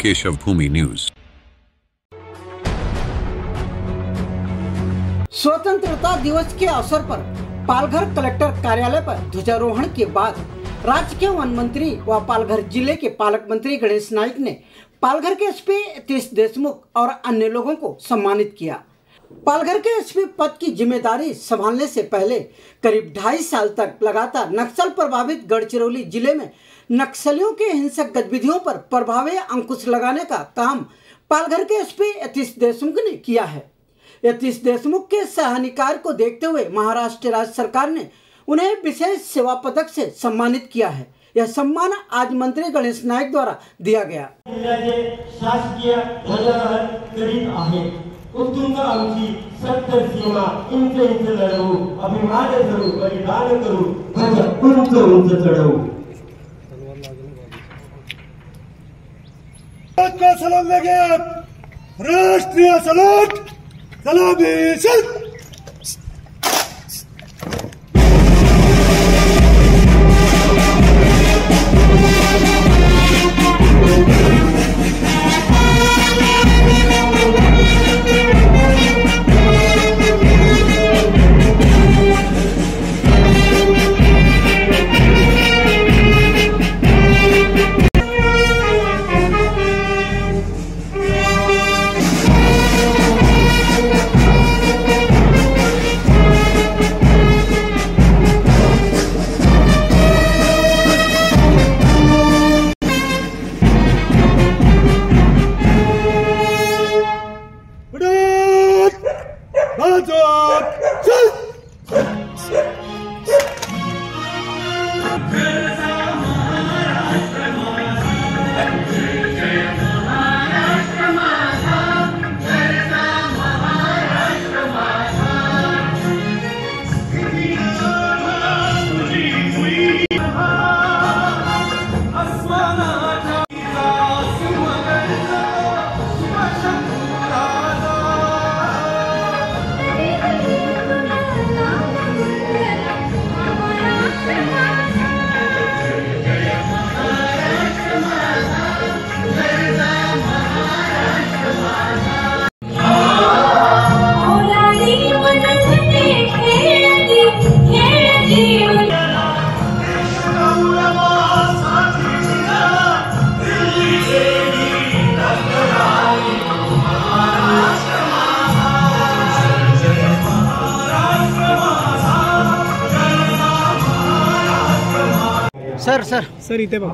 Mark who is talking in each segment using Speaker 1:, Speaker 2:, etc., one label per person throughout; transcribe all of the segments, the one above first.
Speaker 1: केशव भूमि news.
Speaker 2: स्वतंत्रता दिवस के अवसर पर पालघर कलेक्टर कार्यालय पर ध्वजारोहण के बाद राज्य के वन मंत्री व पालघर जिले के पालक मंत्री गणेश नाइक ने पालघर के एसपी यतीश देशमुख और अन्य लोगों को सम्मानित किया। पालघर के एसपी पद की जिम्मेदारी संभालने से पहले करीब 2.5 साल तक लगातार नक्सल प्रभावित गढ़चिरौली जिले में नक्सलियों के हिंसक गतिविधियों पर प्रभावी अंकुश लगाने का काम पालघर के एसपी यतीश देशमुख ने किया है। यतीश देशमुख के सराहनीय कार्य को देखते हुए महाराष्ट्र राज्य सरकार ने उन्हें विशेष सेवा पदक से सम्मानित किया है। यह सम्मान आज मंत्री गणेश नाइक द्वारा दिया गया।
Speaker 3: शासकीय ध्वजारोहण करीत आहे। उत्तुंग आमची सत्तर सीमा इंच इंच लढवू, अभिमान धरू, बलिदान करू, ध्वज उंच उंच चढवू।
Speaker 4: का सलाम लगे राष्ट्रीय सलाम सलामी सर।
Speaker 2: सर इथे बघ।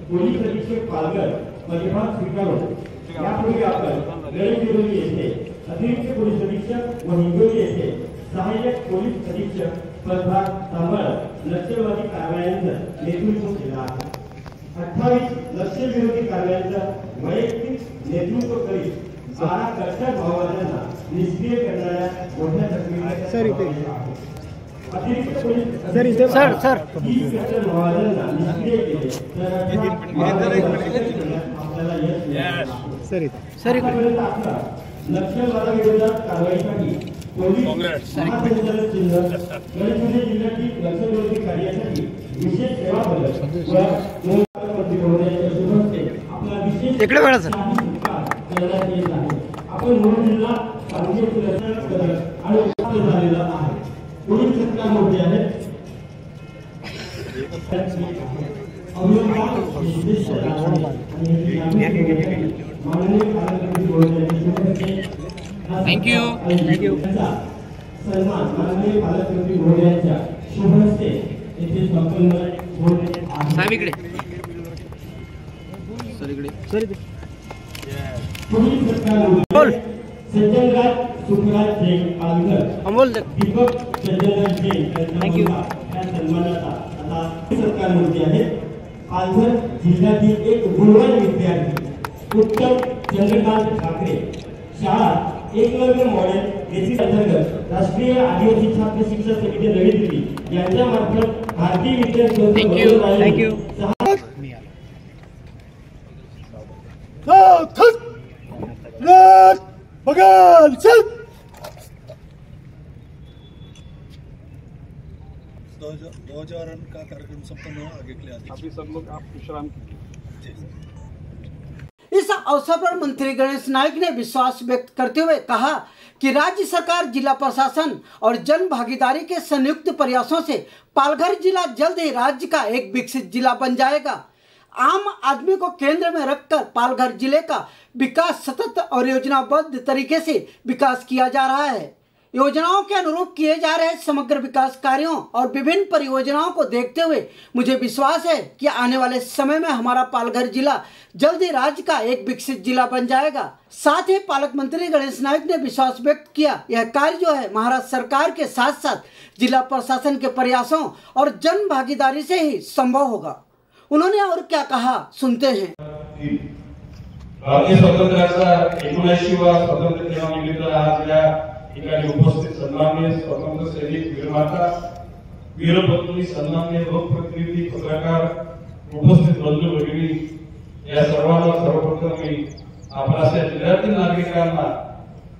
Speaker 3: पोलीस अधीक्षक पालघर पदभार स्वीकारून यापूर्वी आपण गडचिरोली येथे अतिरिक्त पोलीस अधीक्षक व हिंगोली येथे सहाय्यक पोलीस अधीक्षक पदभार सांभाळत नक्षलवादी कारवायांचं नेतृत्व केलं आहे। 28 नक्षलविरोधी कारवायांचं वैयक्तिक नेतृत्व करीत 12 कट्टर माओवाद्यांना निष्क्रिय करणाऱ्या मोठ्या जखमींना
Speaker 2: सर इथे
Speaker 3: सर नक्षलवादाविरोधात कारवाईसाठी पोलीस महासंचालक चिन्ह गडचिरोली जिल्ह्यातील नक्षलविरोधी कार्यासाठी विशेष सेवा पदक व मंत्री महोदयांच्या शुभहस्ते आपला विशेष करण्यात येत आहे। आपण मूळ जिल्हा सांगली पदक आणि प्राप्त झालेला आहे। पुढील सत्कार मोठे आहेत।
Speaker 2: थैंक यू
Speaker 3: सन्मान माननीय पालकमंत्री महोदयांच्या शुभ हस्ते येथे संपन्न
Speaker 2: साहेब इकडे सर इकडे सर
Speaker 3: पुढील सत्कार
Speaker 2: बोल
Speaker 3: सज्जनराज सुखराज जैन पालघर
Speaker 2: अमोल
Speaker 3: दीपक सज्जनराज जैन
Speaker 2: थैंक यू
Speaker 3: या सन्मानाचा आता सत्कार मूर्ती आहे। पालघर जिल्ह्यातील एक गुणवान विद्यार्थी उत्तम चंद्रकांत ठाकरे शाळा एकलव्य मॉडेल एसी अंतर्गत राष्ट्रीय आदिवासी छात्र शिक्षण समिती नवी दिल्ली यांच्या मार्फत भारतीय विद्यार्थी
Speaker 2: थैंक यू
Speaker 4: बघाल चल ध्वजारोहण का कार्यक्रम संपन्न हुआ। आगे के लिए
Speaker 1: अभी सब लोग आप विश्राम कीजिए।
Speaker 2: इस अवसर पर मंत्री गणेश नाइक ने विश्वास व्यक्त करते हुए कहा कि राज्य सरकार, जिला प्रशासन और जन भागीदारी के संयुक्त प्रयासों से पालघर जिला जल्द ही राज्य का एक विकसित जिला बन जाएगा। आम आदमी को केंद्र में रखकर पालघर जिले का विकास सतत और योजनाबद्ध तरीके से विकास किया जा रहा है। योजनाओं के अनुरूप किए जा रहे समग्र विकास कार्यों और विभिन्न परियोजनाओं को देखते हुए मुझे विश्वास है कि आने वाले समय में हमारा पालघर जिला जल्द ही राज्य का एक विकसित जिला बन जाएगा। साथ ही पालक मंत्री गणेश नाइक ने विश्वास व्यक्त किया यह कार्य जो है महाराष्ट्र सरकार के साथ साथ जिला प्रशासन के प्रयासों और जन भागीदारी से ही संभव होगा। उन्होंने और क्या कहा, सुनते हैं।
Speaker 5: भारतीय स्वातंत्र्याचा 79वा स्वातंत्र्य दिनानिमित्त आज या ठिकाणी उपस्थित सन्माननीय स्वातंत्र्य सैनिक वीरमाता, वीरपत्नी, सन्माननीय लोकप्रतिनिधी, पत्रकार, उपस्थित बंधू भगिनी या सर्वांना सर्वप्रथम मी आपल्या जिल्ह्यातील नागरिकांना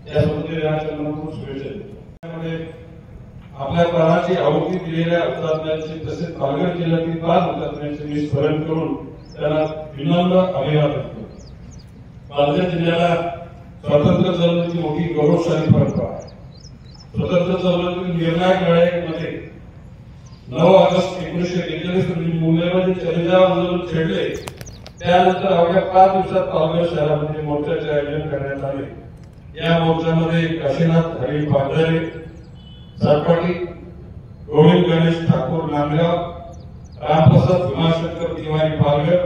Speaker 5: या स्वातंत्र्य दिनाच्या मनपूर्वक शुभेच्छा देतो। आपल्या प्राणाची आहुती दिलेल्या हुतात्म्यांचे तसेच पालघर जिल्ह्यातील 5 हुतात्म्यांचे मी स्मरण करून त्यांना विनम्र अभिवादन करतो। पालघर जिल्ह्याला स्वातंत्र्य चळवळीची मोठी गौरवशाली परंपरा आहे। स्वतंत्र चळवळीतील निर्णायक लढाईमध्ये 9 ऑगस्ट 1941 रोजी मुंबईमध्ये चलेजाव आंदोलन छेडले। त्यानंतर अवघ्या 5 दिवसात पालघर शहरामध्ये मोर्चाचे आयोजन करण्यात आले। या मोर्चामध्ये काशीनाथ हरी पांढरे, सरपाटी, गोविंद गणेश ठाकूर नांदगाव, रामप्रसाद भीमाशंकर तिवारी पालघर,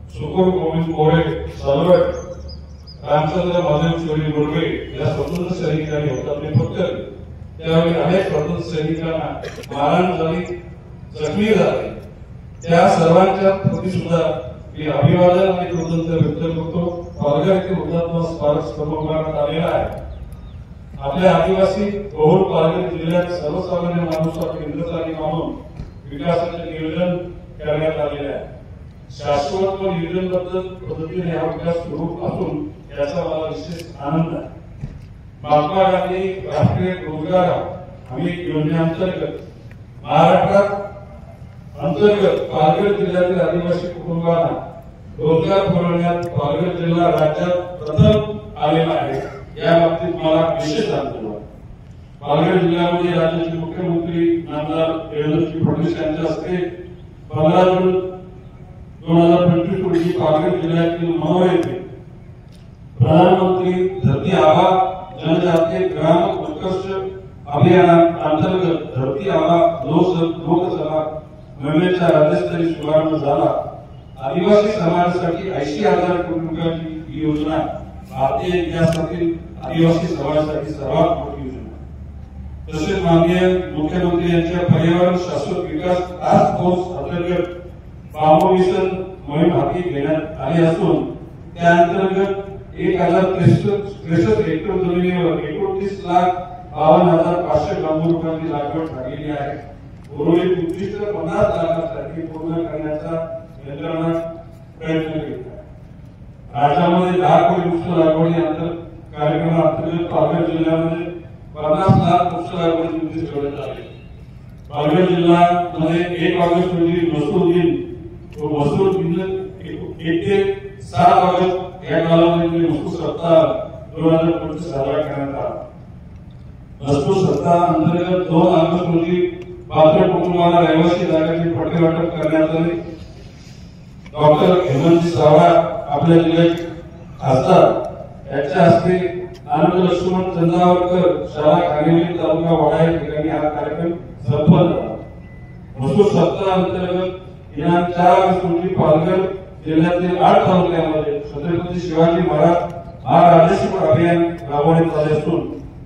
Speaker 5: सुकुर गोविंद मोरे सलवड, रामचंद्र महादेव चोरी मुरगे या स्वतंत्र सैनिकांनी हुतात्मे पत्करले। त्यावेळी अनेक स्वतंत्र सैनिकांना मारहाण झाली, जखमी झाले। त्या सर्वांच्या प्रती सुद्धा मी अभिवादन आणि कृतज्ञता व्यक्त करतो। पालघर येथे हुतात्मा स्मारक स्तंभ उभारण्यात आलेला आहे। आपल्या आदिवासी बहुल पालघर जिल्ह्यात सर्वसामान्य माणूस केंद्रस्थानी मानून विकासाचे नियोजन करण्यात आलेले आहे। शाश्वत व नियोजनबद्ध पद्धतीने हा विकास सुरू असून याचा मला विशेष आनंद आहे। महात्मा गांधी राष्ट्रीय रोजगार हमी योजनेअंतर्गत महाराष्ट्रात पालघर जिल्ह्यातील आदिवासी कुटुंबांना रोजगार पुरवण्यात पालघर जिल्हा राज्यात प्रथम आलेला आहे। या बाबतीत मला विशेष आनंद आहे। पालघर जिल्ह्यामध्ये राज्याचे मुख्यमंत्री नामदार देवेंद्र फडणवीस यांच्या हस्ते 15 जून 2025 रोजी पालघर जिल्ह्यातील मनोर येथे प्रधानमंत्री धरती आबा जनजातीय ग्राम उत्कर्ष अभियानांतर्गत धरती आबा लोकसभा मोहिमेचा राज्यस्तरीय शुभारंभ झाला। आदिवासी समाजासाठी 80,000 कोटी रुपयांची ही योजना भारतीय इतिहासातील आदिवासी समाजासाठी सर्वात मोठी योजना। तसेच माननीय मुख्यमंत्री यांच्या पर्यावरण शाश्वत विकास टास्क फोर्स अंतर्गत बांबू मिशन मोहीम हाती घेण्यात आली असून त्या अंतर्गत 1063 हेक्टर जमिनीवर 29,52,500 बांबू रोपांची लागवड झालेली आहे। उर्वरित उद्दिष्ट 50 लाखांसाठी पूर्ण करण्याचा यंत्रणा प्रयत्न करीत आहे। राज्यामध्ये 10 कोटी वृक्ष लागवडी कार्यक्रमाअंतर्गत पालघर जिल्ह्यामध्ये 50 लाख वृक्ष लागवडीचे उद्दिष्ट ठेवण्यात आले। पालघर जिल्ह्यामध्ये 1 ऑगस्ट रोजी महसूल दिन व महसूल दिन 1 ते 7 ऑगस्ट या कालावधीमध्ये महसूल सप्ताह 2025 साजरा करण्यात आला। महसूल सप्ताह अंतर्गत 2 ऑगस्ट रोजी पात्र कुटुंबाला रहिवासी जागेचे पट्टे वाटप करण्यात आले। डॉक्टर हेमंत सावळा आपल्या जिल्ह्याचे खासदार यांच्या हस्ते आनंद लक्ष्मण चंदावरकर शाळा खानेवाडी तालुका वाडा या ठिकाणी हा कार्यक्रम संपन्न झाला। महसूल सप्ताह अंतर्गत दिनांक 4 ऑगस्ट रोजी पालघर जिल्ह्यातील 8 तालुक्यांमध्ये छत्रपती शिवाजी महाराज महाराजेश्वर अभियान राबवण्यात आले असून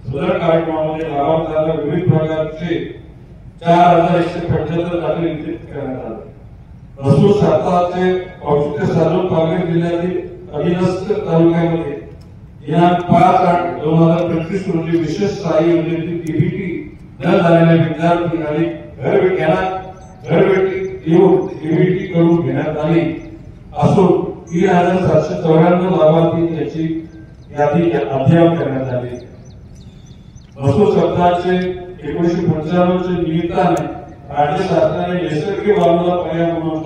Speaker 5: सदर कार्यक्रमामध्ये लाभार्थ्यांना विविध प्रकारचे 4,175 दाखले वितरित करण्यात आले। महसूल सप्ताहाचे औचित्य साधून पालघर जिल्ह्यातील अभिनस्त तालुक्यामध्ये दिनांक 5/8/2025 रोजी विशेष सहाय्य योजनेतील डीबीटी न झालेल्या विद्यार्थी आणि घरभेटी येऊन डीबीटी करून घेण्यात आली असून 3,794 लाभार्थी याची यादी अद्याप करण्यात आली। महसूल सप्ताहाचे 1995 च्या निमित्ताने राज्य शासनाने नैसर्गिक वाळूला पर्याय म्हणून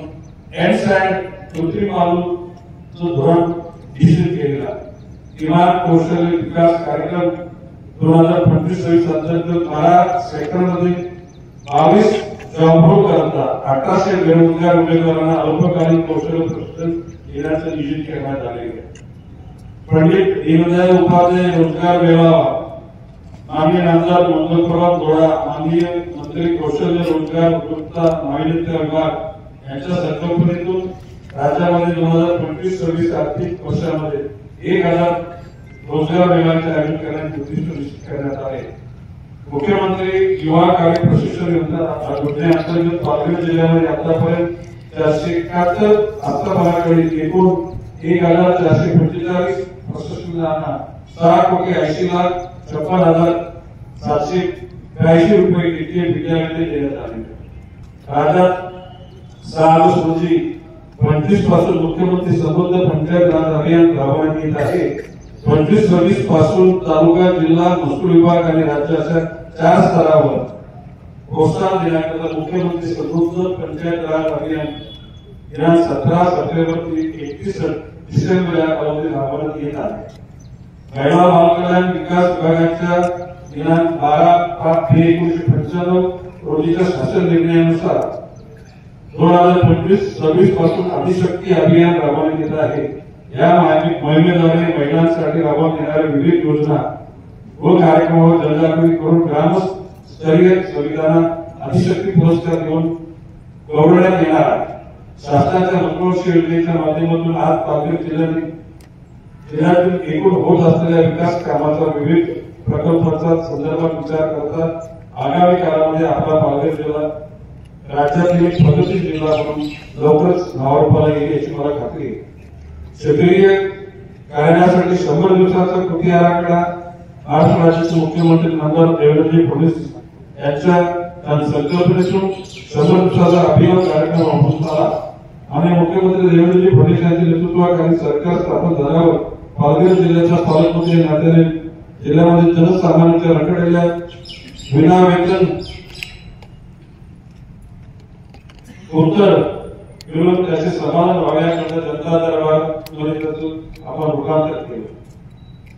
Speaker 5: सँड कृत्रिम वाळूचं धोरण निश्चित केलेला किमान कौशल्य विकास कार्यक्रम 2025-26 अंतर्गत 12 सेक्टरमध्ये 22 जॉब करता 1800 बेरोजगार उमेदवारांना अल्पकालीन कौशल्य प्रशिक्षण देण्याचं नियोजन करण्यात आले आहे. पंडित दीनदयाळ उपाध्याय रोजगार मेळावा माननीय आमदार मंगलप्रभात गोळा माननीय मंत्री कौशल्य रोजगार उद्योजकता नाविन्यता विभाग यांच्या संकल्पनेतून राज्यामध्ये 2025-26 आर्थिक वर्षामध्ये 1000 रोजगार मेळाव्याचे आयोजन करण्याचे उद्दिष्ट निश्चित करण्यात आले. मुख्यमंत्री युवा कार्य प्रशिक्षण योजनेअंतर्गत पालघर जिल्ह्यामध्ये आतापर्यंत 471 आतापर्यंत एकूण 1445 प्रशिक्षणार्थींना 6,80,56,782 रुपये इतके विद्यार्थी देण्यात आले. राज्यात 6 ऑगस्ट रोजी 25 पासून मुख्यमंत्री संबंध पंचायत राज अभियान राबवण्यात येत आहे. 25-26 पासून तालुका जिल्हा महसूल विभाग आणि राज्य अशा 4 स्तरावर प्रोत्साहन देण्याकरता मुख्यमंत्री संबंध पंचायत राज अभियान दिनांक 17 सप्टेंबर ते 31 डिसेंबर या कालावधीत राबवण्यात येत आहे. महिला बालकल्याण विकास विभागाच्या दिनांक 12/5/1995 रोजीच्या शासन निर्णयानुसार 2025-26 पासून आदिशक्ती अभियान राबवण्यात येत आहे. या मोहिमेद्वारे महिलांसाठी राबवण्यात येणाऱ्या विविध योजना व कार्यक्रमावर जनजागृती करून ग्रामस्तरीय सवितांना आदिशक्ती पुरस्कार देऊन गौरवण्यात येणार आहे. शासनाच्या महत्वाकांक्षी योजनेच्या माध्यमातून आज पालघर जिल्ह्यातील एकूण होत असलेल्या विकास कामाचा विविध प्रकल्पांचा संदर्भात विचार करता आगामी काळामध्ये आपला पालघर जिल्हा राज्यातील एक प्रगती जिल्हा म्हणून लवकरच नावारूपाला येईल याची मला खात्री आहे. सक्रिय करण्यासाठी 100 दिवसाचा कृती आराखडा महाराष्ट्र राज्याचे मुख्यमंत्री नामदार देवेंद्रजी फडणवीस यांच्या संकल्पनेतून 100 दिवसाचा अभियान कार्यक्रम राबवण्यात आला आणि मुख्यमंत्री देवेंद्रजी फडणवीस यांच्या नेतृत्वाखाली सरकार स्थापन झाल्यावर पालघर जिल्ह्याच्या पालकमंत्री नात्याने जिल्ह्यामध्ये जनसामान्यांच्या रखडलेल्या विना वेतन उत्तर मिळून त्याचे समाधान व्हाव्याकरता जनता दरबार आपण रूपांतर केलं.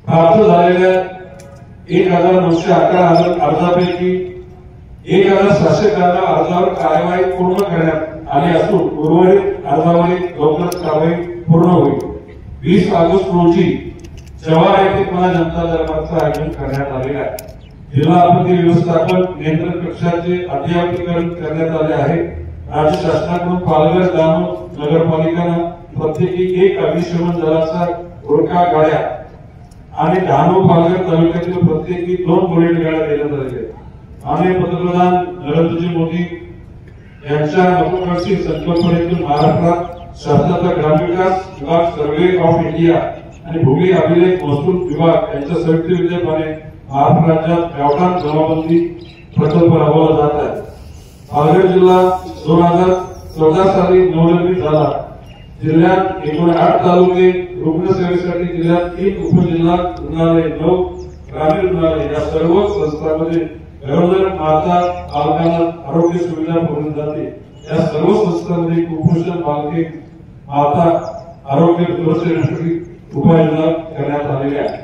Speaker 5: प्राप्त झालेल्या 1911 अर्जापैकी 1711 अर्जावर कार्यवाही पूर्ण करण्यात आली असून उर्वरित अर्जावरील लवकरच कारवाई पूर्ण होईल. 20 ऑगस्ट रोजी जव्हार येथे पुन्हा जनता दरबारचं आयोजन करण्यात आले आहे. जिल्हा आपत्ती व्यवस्थापन नियंत्रण कक्षाचे अद्ययावतीकरण करण्यात आले आहे. राज्य शासनाकडून पालघर ग्राम नगरपालिकांना प्रत्येकी 1 अग्निशमन दलाचा गोरखा गाड्या आणि डहाणू पालघर तालुक्यातील प्रत्येकी 2 बुलेट गाड्या देण्यात आलेल्या आहेत. माननीय पंतप्रधान नरेंद्रजी मोदी यांच्या महत्वाकांक्षी संकल्पनेतून महाराष्ट्रात शासनाचा ग्रामविकास विभाग, सर्व्हे ऑफ इंडिया आणि भूमी अभिलेख महसूल विभाग यांच्या संयुक्त विद्यमाने महाराष्ट्र राज्यात गावठाण जमाबंदी प्रकल्प राबवला जात आहे. पालघर जिल्हा 2014 साली नवनिर्मित झाला. जिल्ह्यात एकूण 8 तालुके रुग्णसेवेसाठी जिल्ह्यात 3 उपजिल्हा रुग्णालय, 9 ग्रामीण रुग्णालय या सर्व संस्थांमध्ये गरोदर माता बालकांना आरोग्य सुविधा पुरवली जाते. या सर्व संस्थांमध्ये कुपोषण बालके माता आरोग्य सुरक्षेसाठी उपाययोजना करण्यात आलेल्या आहेत.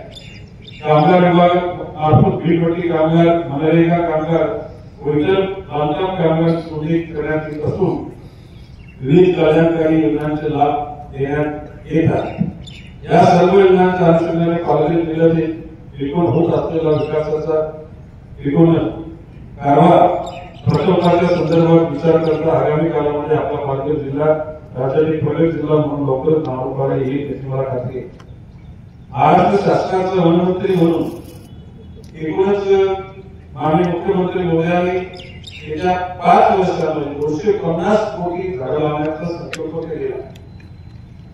Speaker 5: कामगार विभाग मार्फत वीटभट्टी कामगार, मनरेगा कामगार व इतर बांधकाम कामगार नोंदणी करण्यात येत असून विविध कल्याणकारी योजनांचे लाभ देण्यात येत आहे. या सर्व योजनांच्या अनुषंगाने पालघर जिल्ह्यातील एकूण होत असलेला विकासाचा एकूण कारभार प्रकल्पाच्या संदर्भात विचार करता आगामी काळामध्ये आपला पालघर जिल्हा राज्यातील प्रगत जिल्हा म्हणून लवकरच नावारूपाला येईल याची मला खात्री आहे. महाराष्ट्र शासनाचा वनमंत्री म्हणून एकूणच माननीय मुख्यमंत्री मोदयांनी येत्या 5 वर्षांमध्ये 250 कोटी झाडं लावण्याचा संकल्प केलेला.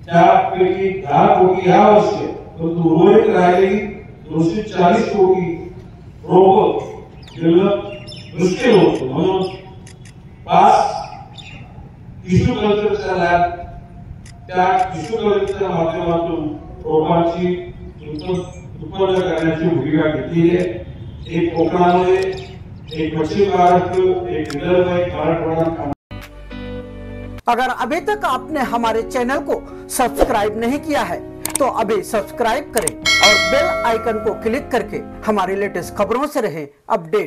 Speaker 5: त्यापैकी 10 कोटी या वर्षी, परंतु उर्वरित राहिलेली 240 कोटी रोपं मिळणं मुश्किल होतं. म्हणून 5 टिश्यू कल्चरच्या लॅब, त्या टिश्यू कल्चरच्या माध्यमातून रोपांची उत्पन्न करण्याची भूमिका घेतली आहे. एक कोकणामध्ये एक पश्चिम महाराष्ट्र, एक विदर्भ, एक मराठवाडा।
Speaker 2: अगर अभी तक आपने हमारे चैनल को सब्सक्राइब नहीं किया है तो अभी सब्सक्राइब करें और बेल आइकन को क्लिक करके हमारी लेटेस्ट खबरों से रहें अपडेट।